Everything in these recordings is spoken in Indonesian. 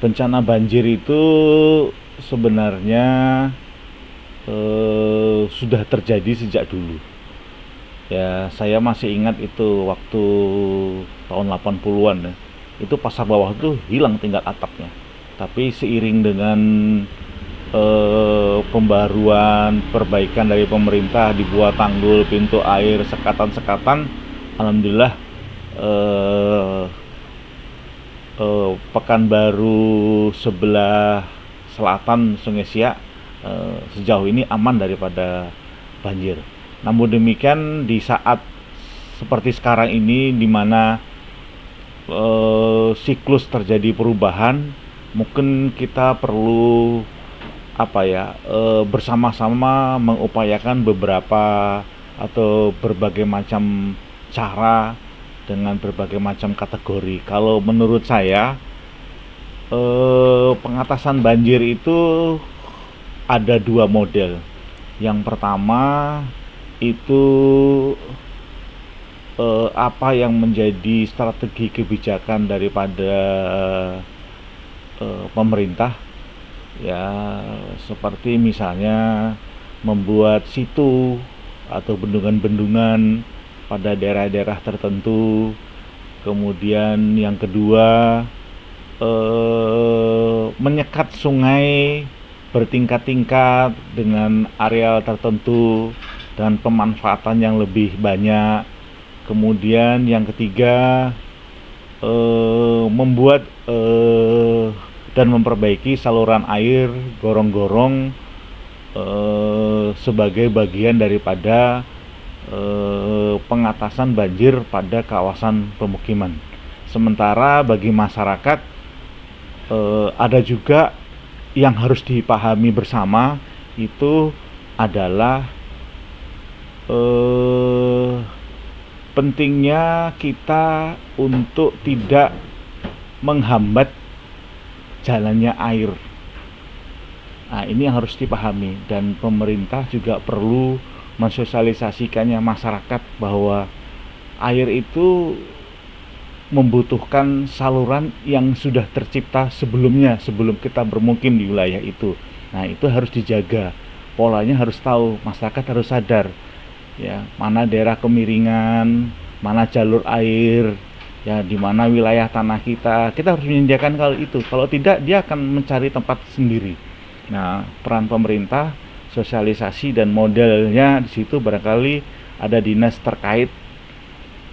Bencana banjir itu sebenarnya sudah terjadi sejak dulu. Ya, saya masih ingat itu waktu tahun 80-an ya. Itu pasar bawah tuh hilang tingkat atapnya. Tapi seiring dengan pembaruan, perbaikan dari pemerintah, dibuat tanggul, pintu air, sekatan-sekatan, alhamdulillah eh, Pekanbaru sebelah selatan Sungai Siak sejauh ini aman daripada banjir. Namun demikian di saat seperti sekarang ini di mana siklus terjadi perubahan, mungkin kita perlu bersama-sama mengupayakan beberapa atau berbagai macam cara dengan berbagai macam kategori. Kalau menurut saya pengatasan banjir itu ada dua model. Yang pertama itu apa yang menjadi strategi kebijakan daripada pemerintah, ya, seperti misalnya membuat situ atau bendungan-bendungan pada daerah-daerah tertentu. Kemudian yang kedua menyekat sungai bertingkat-tingkat dengan areal tertentu dan pemanfaatan yang lebih banyak. Kemudian yang ketiga membuat dan memperbaiki saluran air, gorong-gorong sebagai bagian daripada pengatasan banjir pada kawasan pemukiman. Sementara bagi masyarakat ada juga yang harus dipahami bersama, itu adalah pentingnya kita untuk tidak menghambat jalannya air. Nah, ini yang harus dipahami, dan pemerintah juga perlu mensosialisasikannya masyarakat bahwa air itu membutuhkan saluran yang sudah tercipta sebelumnya, sebelum kita bermukim di wilayah itu. Nah, itu harus dijaga, polanya harus tahu, masyarakat harus sadar ya, mana daerah kemiringan, mana jalur air, ya, di mana wilayah tanah kita harus menyediakan kalau itu. Kalau tidak, dia akan mencari tempat sendiri. Nah, peran pemerintah, sosialisasi dan modelnya di situ barangkali ada dinas terkait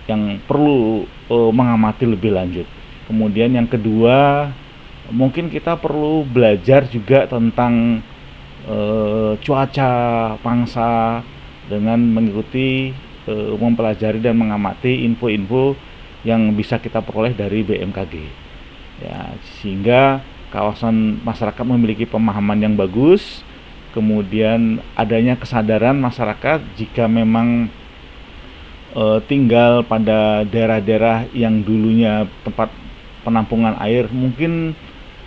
yang perlu mengamati lebih lanjut. Kemudian yang kedua, mungkin kita perlu belajar juga tentang cuaca pangsa dengan mengikuti, mempelajari dan mengamati info-info yang bisa kita peroleh dari BMKG. Ya, sehingga kawasan masyarakat memiliki pemahaman yang bagus, kemudian adanya kesadaran masyarakat jika memang tinggal pada daerah-daerah yang dulunya tempat penampungan air, mungkin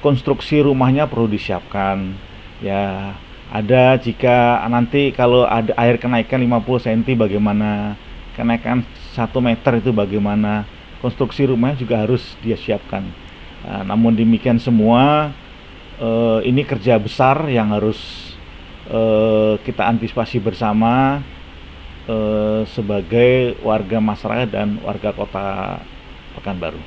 konstruksi rumahnya perlu disiapkan. Ya, ada jika nanti kalau ada air kenaikan 50 cm bagaimana, kenaikan 1 meter itu bagaimana, konstruksi rumahnya juga harus dia siapkan. Namun demikian semua ini kerja besar yang harus kita antisipasi bersama sebagai warga masyarakat dan warga kota Pekanbaru.